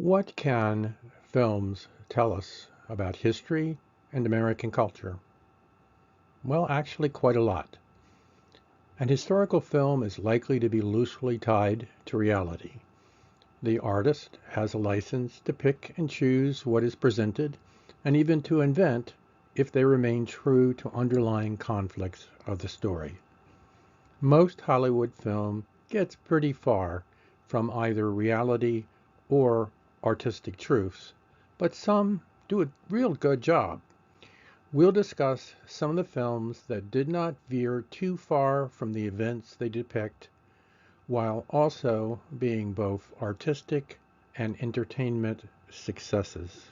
What can films tell us about history and American culture? Well, actually, quite a lot. An historical film is likely to be loosely tied to reality. The artist has a license to pick and choose what is presented, and even to invent if they remain true to underlying conflicts of the story. Most Hollywood film gets pretty far from either reality or artistic truths, but some do a real good job. We'll discuss some of the films that did not veer too far from the events they depict, while also being both artistic and entertainment successes.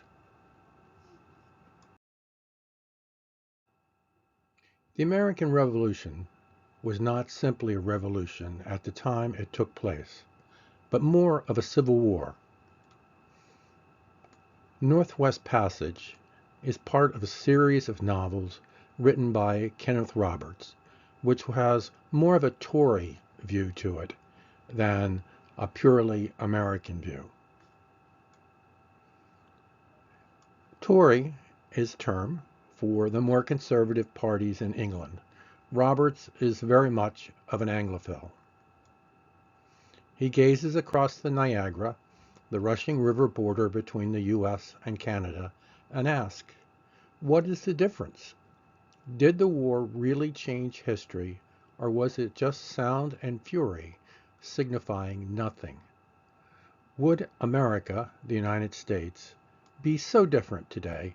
The American Revolution was not simply a revolution at the time it took place, but more of a civil war. Northwest Passage is part of a series of novels written by Kenneth Roberts, which has more of a Tory view to it than a purely American view. Tory is a term for the more conservative parties in England. Roberts is very much of an Anglophile. He gazes across the Niagara, the rushing river border between the US and Canada, and asks, what is the difference? Did the war really change history, or was it just sound and fury, signifying nothing? Would America, the United States, be so different today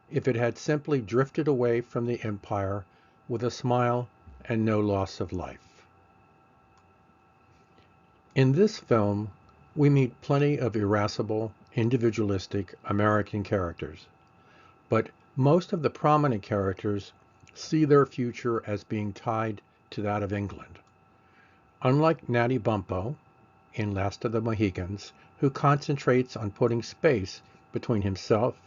if it had simply drifted away from the empire with a smile and no loss of life? In this film, we meet plenty of irascible, individualistic American characters, but most of the prominent characters see their future as being tied to that of England. Unlike Natty Bumppo in Last of the Mohicans, who concentrates on putting space between himself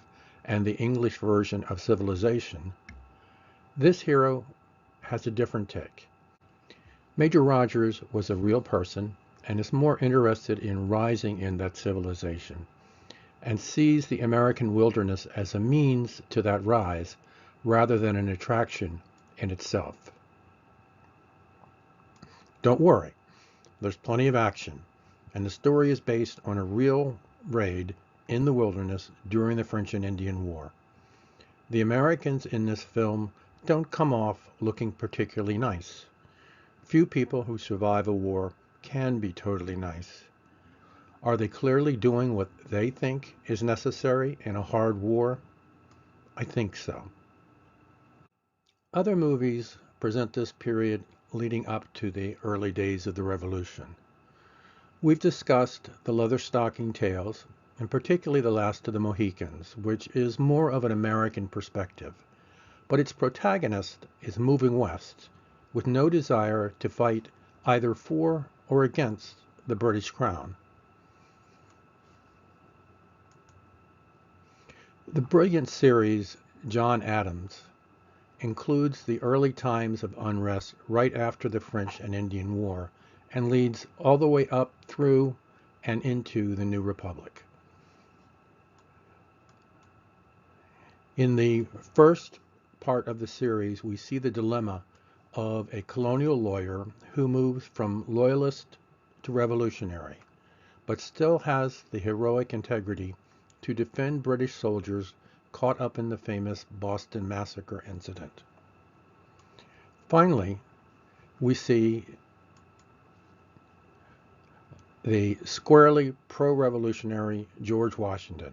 and the English version of civilization, this hero has a different take. Major Rogers was a real person and is more interested in rising in that civilization, and sees the American wilderness as a means to that rise rather than an attraction in itself. Don't worry, there's plenty of action, and the story is based on a real raid in the wilderness during the French and Indian War. The Americans in this film don't come off looking particularly nice. Few people who survive a war can be totally nice. Are they clearly doing what they think is necessary in a hard war? I think so. Other movies present this period leading up to the early days of the Revolution. We've discussed the Leatherstocking Tales, and particularly The Last of the Mohicans, which is more of an American perspective, but its protagonist is moving west with no desire to fight either for or against the British Crown. The brilliant series John Adams includes the early times of unrest right after the French and Indian War and leads all the way up through and into the New Republic. In the first part of the series, we see the dilemma of a colonial lawyer who moves from loyalist to revolutionary, but still has the heroic integrity to defend British soldiers caught up in the famous Boston Massacre incident. Finally, we see the squarely pro-revolutionary George Washington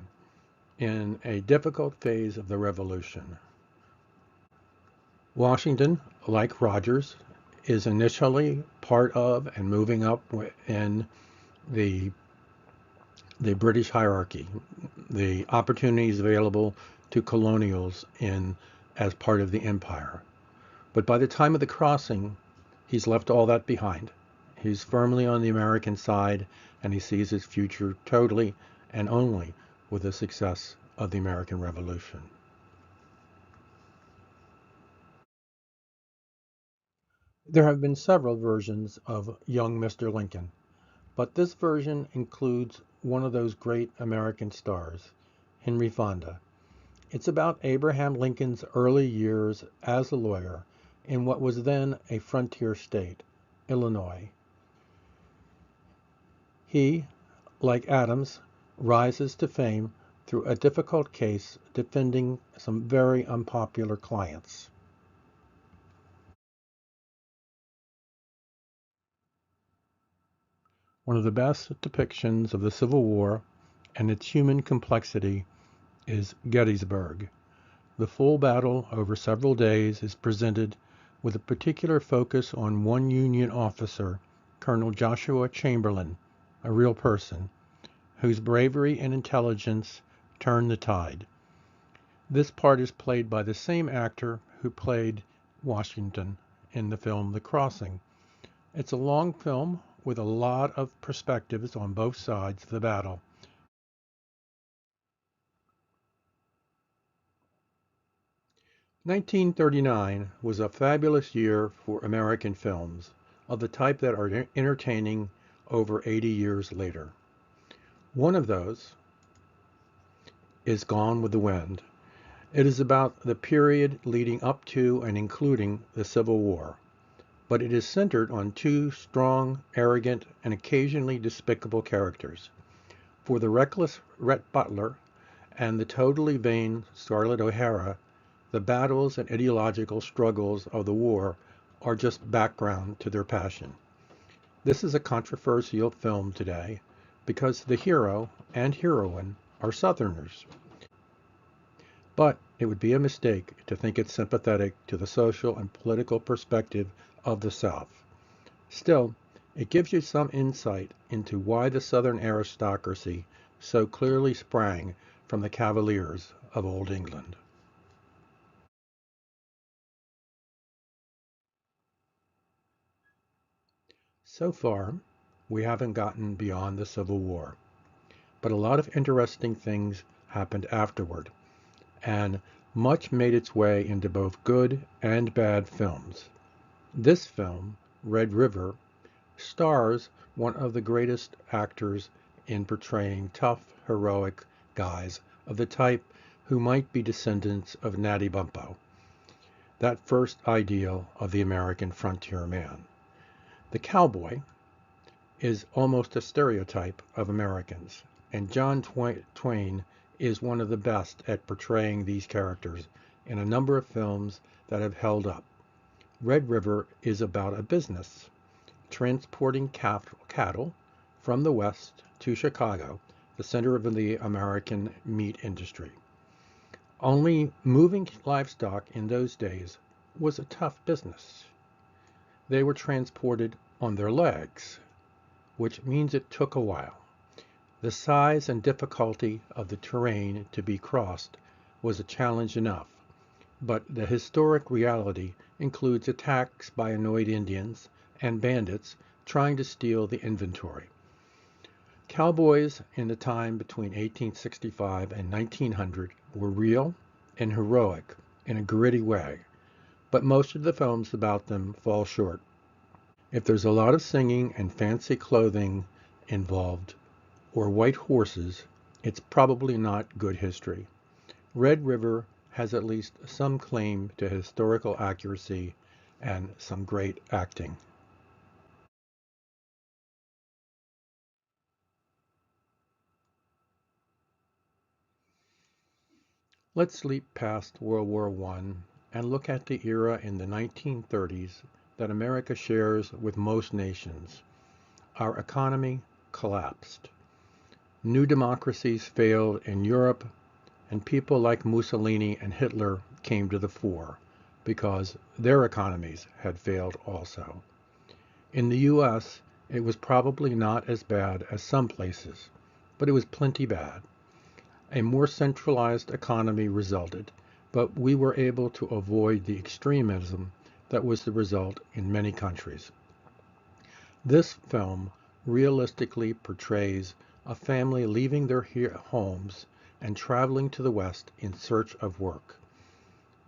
in a difficult phase of the revolution. Washington, like Rogers, is initially part of and moving up in the British hierarchy, the opportunities available to colonials as part of the empire. But by the time of the crossing, he's left all that behind. He's firmly on the American side, and he sees his future totally and only with the success of the American Revolution. There have been several versions of young Mr. Lincoln, but this version includes one of those great American stars, Henry Fonda. It's about Abraham Lincoln's early years as a lawyer in what was then a frontier state, Illinois. He, like Adams, rises to fame through a difficult case defending some very unpopular clients. One of the best depictions of the Civil War and its human complexity is Gettysburg. The full battle over several days is presented with a particular focus on one Union officer, Colonel Joshua Chamberlain, a real person, whose bravery and intelligence turned the tide. This part is played by the same actor who played Washington in the film The Crossing. It's a long film with a lot of perspectives on both sides of the battle. "1939 was a fabulous year for American films, of the type that are entertaining over 80 years later. One of those is Gone with the Wind. It is about the period leading up to and including the Civil War, but it is centered on two strong, arrogant, and occasionally despicable characters. For the reckless Rhett Butler and the totally vain Scarlett O'Hara, the battles and ideological struggles of the war are just background to their passion. This is a controversial film today because the hero and heroine are Southerners. But it would be a mistake to think it's sympathetic to the social and political perspective of the South. Still, it gives you some insight into why the Southern aristocracy so clearly sprang from the Cavaliers of Old England. So far, we haven't gotten beyond the Civil War, but a lot of interesting things happened afterward, and much made its way into both good and bad films. This film, Red River, stars one of the greatest actors in portraying tough, heroic guys of the type who might be descendants of Natty Bumppo, that first ideal of the American frontier man. The cowboy is almost a stereotype of Americans, and John Twain is one of the best at portraying these characters in a number of films that have held up. Red River is about a business, transporting cattle from the West to Chicago, the center of the American meat industry. Only moving livestock in those days was a tough business. They were transported on their legs, which means it took a while. The size and difficulty of the terrain to be crossed was a challenge enough, but the historic reality includes attacks by annoyed Indians and bandits trying to steal the inventory. Cowboys in the time between 1865 and 1900 were real and heroic in a gritty way, but most of the films about them fall short. If there's a lot of singing and fancy clothing involved, or white horses, it's probably not good history. Red River has at least some claim to historical accuracy and some great acting. Let's leap past World War I and look at the era in the 1930s that America shares with most nations. Our economy collapsed. New democracies failed in Europe, and people like Mussolini and Hitler came to the fore because their economies had failed also. In the US, it was probably not as bad as some places, but it was plenty bad. A more centralized economy resulted, but we were able to avoid the extremism that was the result in many countries. This film realistically portrays a family leaving their homes and traveling to the West in search of work.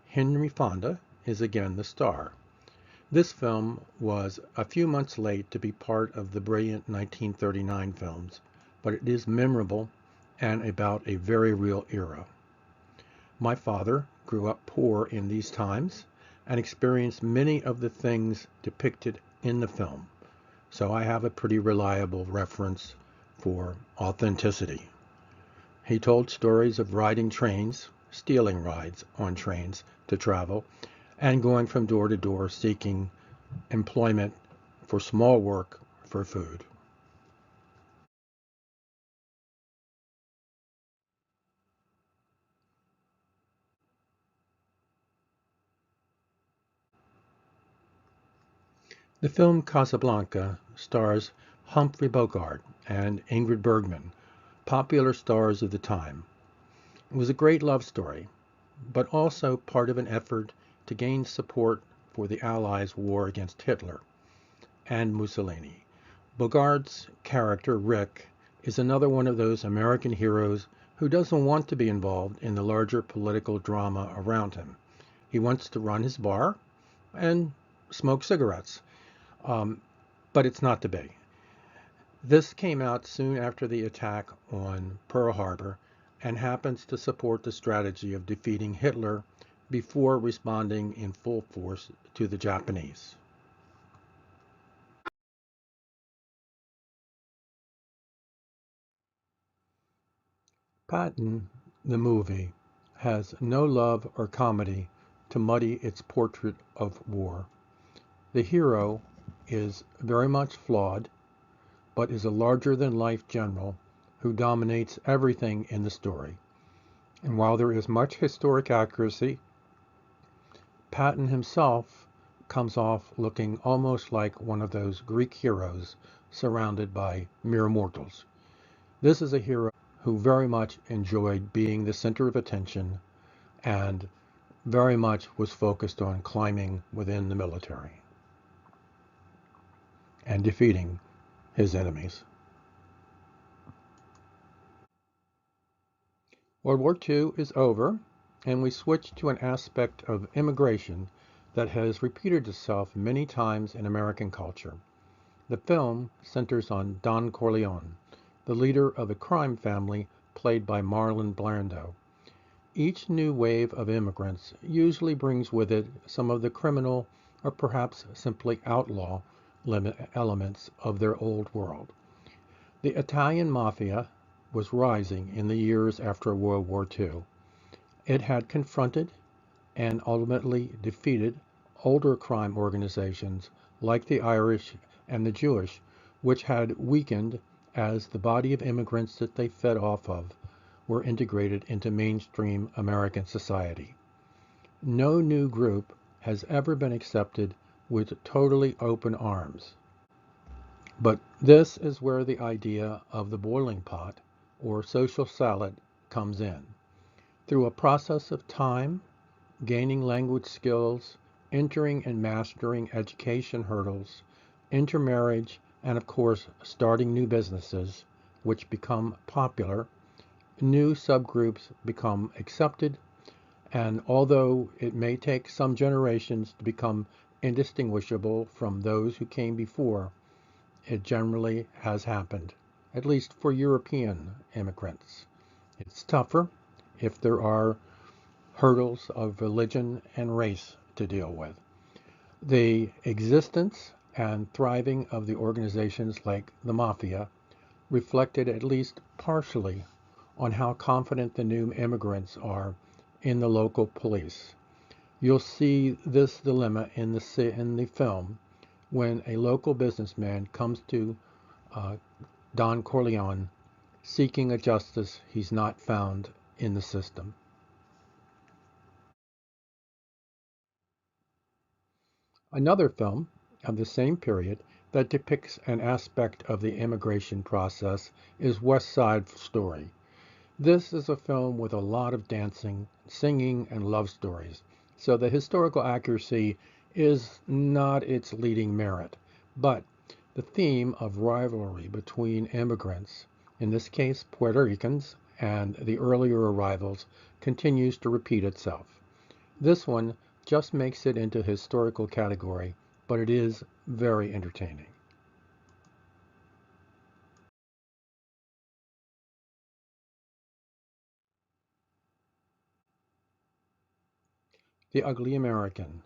Henry Fonda is again the star. This film was a few months late to be part of the brilliant 1939 films, but it is memorable and about a very real era. My father grew up poor in these times and experienced many of the things depicted in the film, so I have a pretty reliable reference for authenticity. He told stories of riding trains, stealing rides on trains to travel, and going from door to door seeking employment for small work for food. The film Casablanca stars Humphrey Bogart and Ingrid Bergman, popular stars of the time. It was a great love story, but also part of an effort to gain support for the Allies' war against Hitler and Mussolini. Bogart's character, Rick, is another one of those American heroes who doesn't want to be involved in the larger political drama around him. He wants to run his bar and smoke cigarettes, um, but it's not to be. This came out soon after the attack on Pearl Harbor and happens to support the strategy of defeating Hitler before responding in full force to the Japanese. Patton, the movie, has no love or comedy to muddy its portrait of war. The hero is very much flawed, but is a larger-than-life general who dominates everything in the story. And while there is much historic accuracy, Patton himself comes off looking almost like one of those Greek heroes surrounded by mere mortals. This is a hero who very much enjoyed being the center of attention and very much was focused on climbing within the military and defeating his enemies. World War II is over, and we switch to an aspect of immigration that has repeated itself many times in American culture. The film centers on Don Corleone, the leader of a crime family played by Marlon Brando. Each new wave of immigrants usually brings with it some of the criminal or perhaps simply outlaw elements of their old world. The Italian mafia was rising in the years after World War II. It had confronted and ultimately defeated older crime organizations like the Irish and the Jewish, which had weakened as the body of immigrants that they fed off of were integrated into mainstream American society. No new group has ever been accepted with totally open arms. But this is where the idea of the boiling pot or social salad comes in. Through a process of time, gaining language skills, entering and mastering education hurdles, intermarriage, and of course starting new businesses, which become popular, new subgroups become accepted, and although it may take some generations to become indistinguishable from those who came before, it generally has happened, at least for European immigrants. It's tougher if there are hurdles of religion and race to deal with. The existence and thriving of the organizations like the Mafia reflected at least partially on how confident the new immigrants are in the local police. You'll see this dilemma in the film when a local businessman comes to uh, Don Corleone seeking a justice he's not found in the system. Another film of the same period that depicts an aspect of the immigration process is West Side Story. This is a film with a lot of dancing, singing, and love stories, so the historical accuracy is not its leading merit. But the theme of rivalry between immigrants, in this case Puerto Ricans, and the earlier arrivals, continues to repeat itself. This one just makes it into historical category, but it is very entertaining. The Ugly American.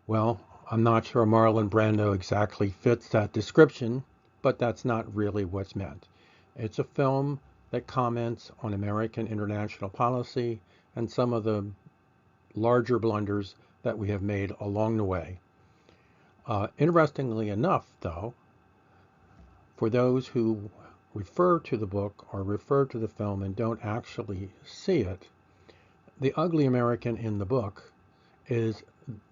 Well, I'm not sure Marlon Brando exactly fits that description, but that's not really what's meant. It's a film that comments on American international policy and some of the larger blunders that we have made along the way. Interestingly enough, though, for those who refer to the book or refer to the film and don't actually see it, the ugly American in the book is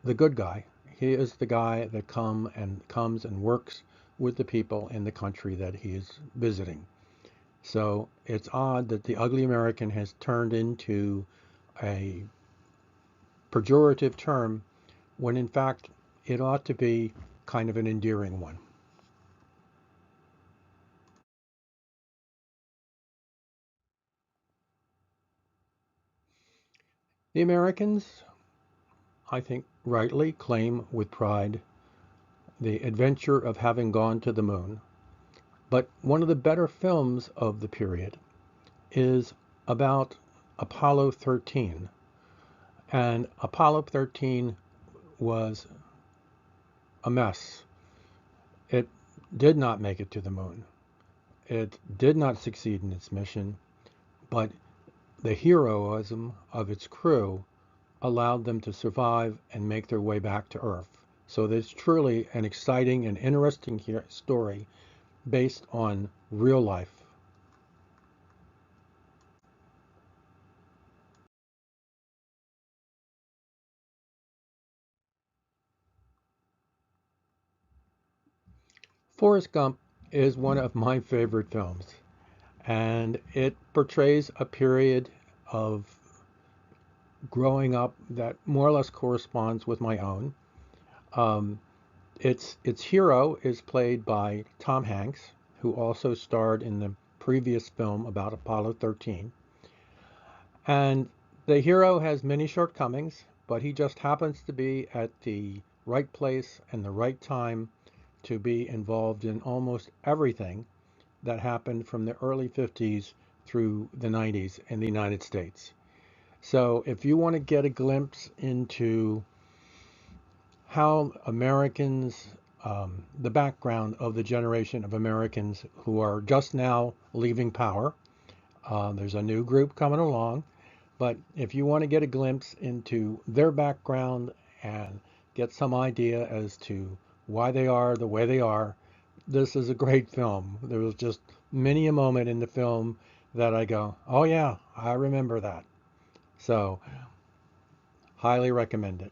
the good guy. He is the guy that comes and works with the people in the country that he is visiting. So it's odd that the ugly American has turned into a pejorative term when in fact it ought to be kind of an endearing one. The Americans, I think, rightly claim with pride the adventure of having gone to the moon. But one of the better films of the period is about Apollo 13. And Apollo 13 was a mess. It did not make it to the moon. It did not succeed in its mission, but the heroism of its crew allowed them to survive and make their way back to Earth. So it's truly an exciting and interesting story based on real life. Forrest Gump is one of my favorite films, and it portrays a period of growing up that more or less corresponds with my own. Um, its hero is played by Tom Hanks, who also starred in the previous film about Apollo 13. And the hero has many shortcomings, but he just happens to be at the right place and the right time to be involved in almost everything that happened from the early 50s through the 90s in the United States. So if you want to get a glimpse into how Americans, the background of the generation of Americans who are just now leaving power, there's a new group coming along. But if you want to get a glimpse into their background and get some idea as to why they are the way they are, this is a great film. There was just many a moment in the film that I go, oh yeah, I remember that. So, highly recommend it.